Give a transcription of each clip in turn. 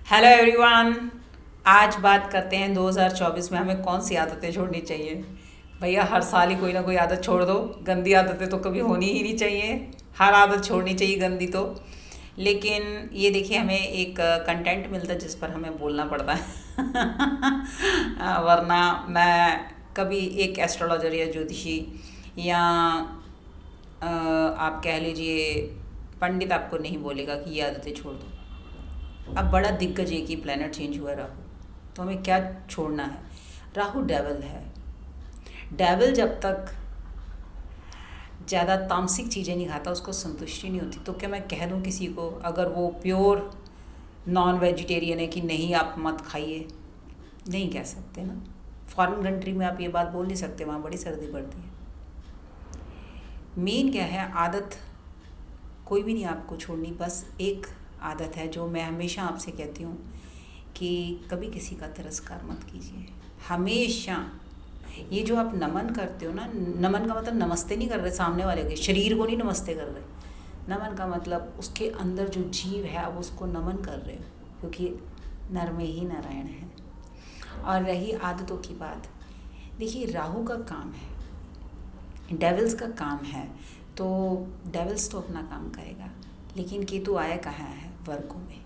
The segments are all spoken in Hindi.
Hello everyone. आज बात करते हैं 2024 में हमें कौन सी आदतें छोड़नी चाहिए। भैया हर साल ही कोई ना कोई आदत छोड़ दो। गंदी आदतें तो कभी होनी ही नहीं चाहिए। हर आदत छोड़नी चाहिए गंदी तो। लेकिन ये देखिए हमें एक कंटेंट मिलता है जिस पर हमें बोलना पड़ता है वरना मैं कभी एक एस्ट्रोलॉजर या ज्योतिषी या आप कह लीजिए पंडित आपको नहीं बोलेगा कि ये आदतें छोड़ दो। अब बड़ा दिग्गज है कि प्लेनेट चेंज हुआ है राहु, तो हमें क्या छोड़ना है। राहु डेविल है। डेविल जब तक ज़्यादा तामसिक चीज़ें नहीं खाता उसको संतुष्टि नहीं होती। तो क्या मैं कह दूँ किसी को अगर वो प्योर नॉन वेजिटेरियन है कि नहीं आप मत खाइए? नहीं कह सकते ना। फॉरेन कंट्री में आप ये बात बोल नहीं सकते, वहाँ बड़ी सर्दी पड़ती है। मेन क्या है, आदत कोई भी नहीं आपको छोड़नी। बस एक आदत है जो मैं हमेशा आपसे कहती हूँ कि कभी किसी का तिरस्कार मत कीजिए। हमेशा ये जो आप नमन करते हो ना, नमन का मतलब नमस्ते नहीं कर रहे सामने वाले के शरीर को, नहीं नमस्ते कर रहे। नमन का मतलब उसके अंदर जो जीव है आप उसको नमन कर रहे हो, क्योंकि नर में ही नारायण है। और रही आदतों की बात, देखिए राहु का काम है, डेविल्स का काम है, तो डेविल्स तो अपना काम करेगा। लेकिन केतु आया कहाँ है? वर्गों में।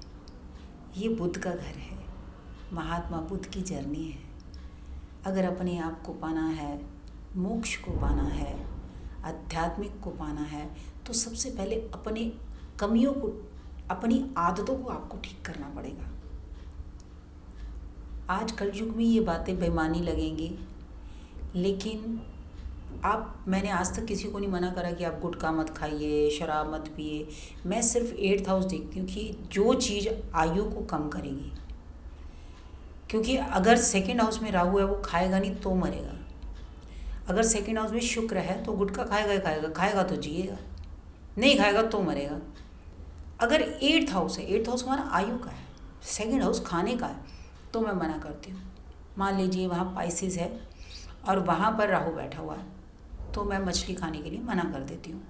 ये बुध का घर है, महात्मा बुद्ध की जर्नी है। अगर अपने आप को पाना है, मोक्ष को पाना है, आध्यात्मिक को पाना है, तो सबसे पहले अपने कमियों को, अपनी आदतों को आपको ठीक करना पड़ेगा। आज कलयुग में ये बातें बेईमानी लगेंगी, लेकिन मैंने आज तक किसी को नहीं मना करा कि आप गुटखा मत खाइए, शराब मत पिए। मैं सिर्फ 8th हाउस देखती हूँ कि जो चीज़ आयु को कम करेगी, क्योंकि अगर 2nd हाउस में राहु है वो खाएगा नहीं तो मरेगा। अगर 2nd हाउस में शुक्र है तो गुटखा खाएगा ही खाएगा, खाएगा तो जिएगा, नहीं खाएगा तो मरेगा। अगर 8th हाउस है, 8th हाउस हमारा आयु का है, 2nd हाउस खाने का है, तो मैं मना करती हूँ। मान लीजिए वहाँ पाइसेस है और वहाँ पर राहु बैठा हुआ है, तो मैं मछली खाने के लिए मना कर देती हूँ।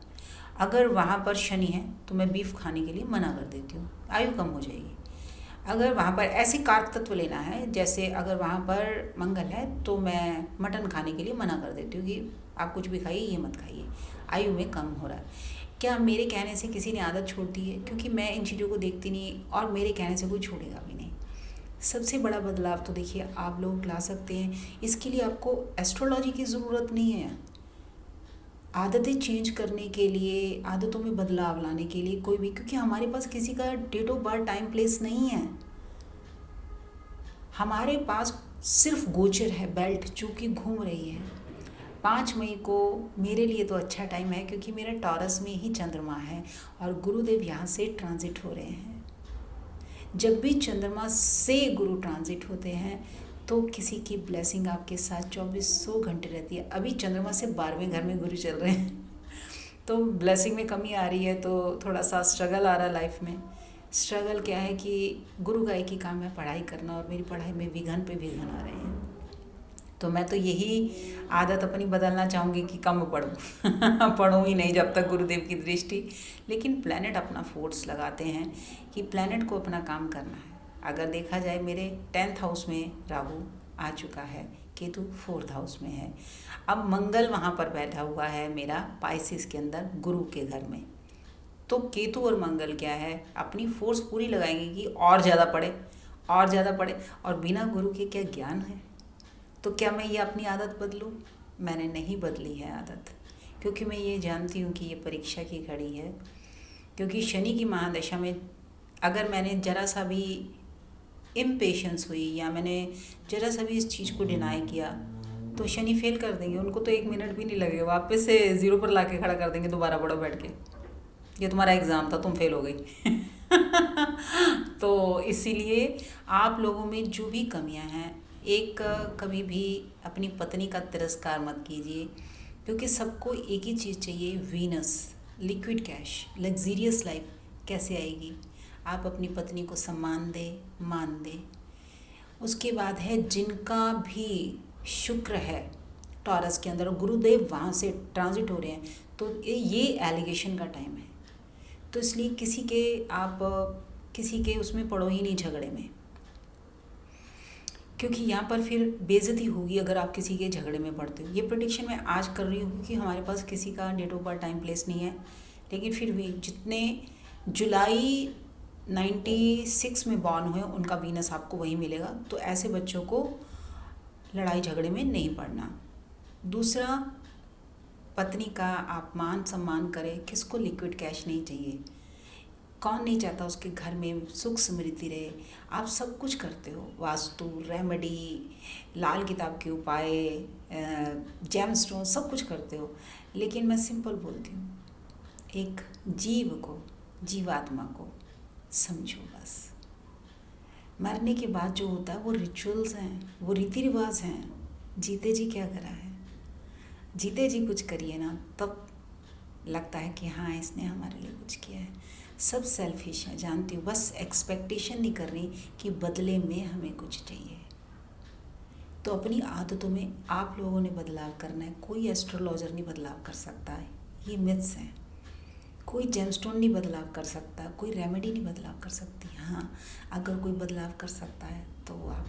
अगर वहाँ पर शनि है तो मैं बीफ खाने के लिए मना कर देती हूँ, आयु कम हो जाएगी। अगर वहाँ पर ऐसे कारक तत्व लेना है, जैसे अगर वहाँ पर मंगल है तो मैं मटन खाने के लिए मना कर देती हूँ कि आप कुछ भी खाइए, ये मत खाइए, आयु में कम हो रहा है। क्या मेरे कहने से किसी ने आदत छोड़ दी है? क्योंकि मैं इन चीज़ों को देखती नहीं और मेरे कहने से कोई छोड़ेगा भी नहीं। सबसे बड़ा बदलाव तो देखिए आप लोग ला सकते हैं। इसके लिए आपको एस्ट्रोलॉजी की ज़रूरत नहीं है। आदतें चेंज करने के लिए, आदतों में बदलाव लाने के लिए कोई भी, क्योंकि हमारे पास किसी का date of birth, time, place नहीं है। हमारे पास सिर्फ गोचर है, बेल्ट जो कि घूम रही है। 5 मई को मेरे लिए तो अच्छा टाइम है, क्योंकि मेरा टॉरस में ही चंद्रमा है और गुरुदेव यहाँ से ट्रांजिट हो रहे हैं। जब भी चंद्रमा से गुरु ट्रांजिट होते हैं तो किसी की ब्लेसिंग आपके साथ 2400 घंटे रहती है। अभी चंद्रमा से 12वें घर में गुरु चल रहे हैं तो ब्लेसिंग में कमी आ रही है, तो थोड़ा सा स्ट्रगल आ रहा है लाइफ में। स्ट्रगल क्या है कि गुरु का एक ही काम है, पढ़ाई करना, और मेरी पढ़ाई में विघन पे विघन आ रहे हैं। तो मैं तो यही आदत अपनी बदलना चाहूँगी कि कम पढ़ूँ पढ़ूँ ही नहीं जब तक गुरुदेव की दृष्टि। लेकिन प्लैनेट अपना फोर्स लगाते हैं कि प्लैनेट को अपना काम करना है। अगर देखा जाए मेरे 10th हाउस में राहु आ चुका है, केतु 4th हाउस में है, अब मंगल वहाँ पर बैठा हुआ है मेरा पाइसिस के अंदर गुरु के घर में। तो केतु और मंगल क्या है, अपनी फोर्स पूरी लगाएंगे कि और ज़्यादा पढ़े, और ज़्यादा पढ़े। और बिना गुरु के क्या ज्ञान है? तो क्या मैं ये अपनी आदत बदलूँ? मैंने नहीं बदली है आदत, क्योंकि मैं ये जानती हूँ कि ये परीक्षा की घड़ी है। क्योंकि शनि की महादशा में अगर मैंने ज़रा सा भी इम्पेशेंस हुई या मैंने ज़रा सा भी इस चीज़ को डिनाई किया तो शनि फेल कर देंगे। उनको तो 1 मिनट भी नहीं लगेगा, वापस से 0 पर ला के खड़ा कर देंगे, दोबारा पढ़ो बैठ के, ये तुम्हारा एग्ज़ाम था, तुम फेल हो गई तो इसीलिए आप लोगों में जो भी कमियां हैं, कभी भी अपनी पत्नी का तिरस्कार मत कीजिए, क्योंकि सबको एक ही चीज़ चाहिए, Venus, liquid cash, luxurious life कैसे आएगी? आप अपनी पत्नी को सम्मान दें, मान दें। उसके बाद है जिनका भी शुक्र है टॉरस के अंदर, गुरुदेव वहाँ से ट्रांजिट हो रहे हैं, तो ये एलिगेशन का टाइम है। तो इसलिए किसी के आप किसी के उसमें पड़ो ही नहीं झगड़े में, क्योंकि यहाँ पर फिर बेइज्जती होगी अगर आप किसी के झगड़े में पड़ते हो। ये प्रेडिक्शन मैं आज कर रही हूँ क्योंकि हमारे पास किसी का date of birth time place नहीं है, लेकिन फिर भी जितने जुलाई 96 में बॉर्न हुए उनका वीनस आपको वही मिलेगा। तो ऐसे बच्चों को लड़ाई झगड़े में नहीं पड़ना। दूसरा, पत्नी का आप मान सम्मान करें। किसको लिक्विड कैश नहीं चाहिए? कौन नहीं चाहता उसके घर में सुख समृद्धि रहे? आप सब कुछ करते हो, वास्तु, रेमेडी, लाल किताब के उपाय, जेम स्टोन, सब कुछ करते हो, लेकिन मैं सिंपल बोलती हूँ, एक जीव को, जीवात्मा को समझो बस। मरने के बाद जो होता है वो रिचुअल्स हैं, वो रीति रिवाज हैं। जीते जी क्या करा है? जीते जी कुछ करिए ना, तब लगता है कि हाँ इसने हमारे लिए कुछ किया है। सब सेल्फिश है, जानती हूँ, बस एक्सपेक्टेशन नहीं कर रही कि बदले में हमें कुछ चाहिए। तो अपनी आदतों में आप लोगों ने बदलाव करना है। कोई एस्ट्रोलॉजर नहीं बदलाव कर सकता है, ये मिथ्स हैं। कोई जेमस्टोन नहीं बदलाव कर सकता, कोई रेमेडी नहीं बदलाव कर सकती। हाँ, अगर कोई बदलाव कर सकता है तो आप।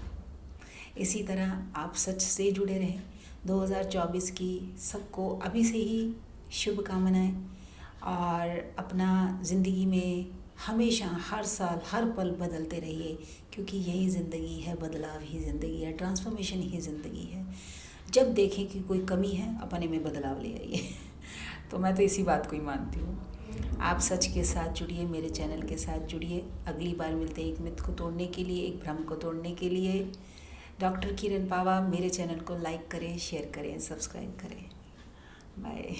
इसी तरह आप सच से जुड़े रहें। 2024 की सबको अभी से ही शुभकामनाएं, और अपना ज़िंदगी में हमेशा, हर साल, हर पल बदलते रहिए, क्योंकि यही ज़िंदगी है, बदलाव ही ज़िंदगी है, ट्रांसफॉर्मेशन ही ज़िंदगी है। जब देखें कि कोई कमी है, अपने में बदलाव ले आइए। तो मैं तो इसी बात को ही मानती हूँ। आप सच के साथ जुड़िए, मेरे चैनल के साथ जुड़िए। अगली बार मिलते हैं एक मिथ को तोड़ने के लिए, एक भ्रम को तोड़ने के लिए। डॉक्टर किरण पावा, मेरे चैनल को लाइक करें, शेयर करें, सब्सक्राइब करें। बाय।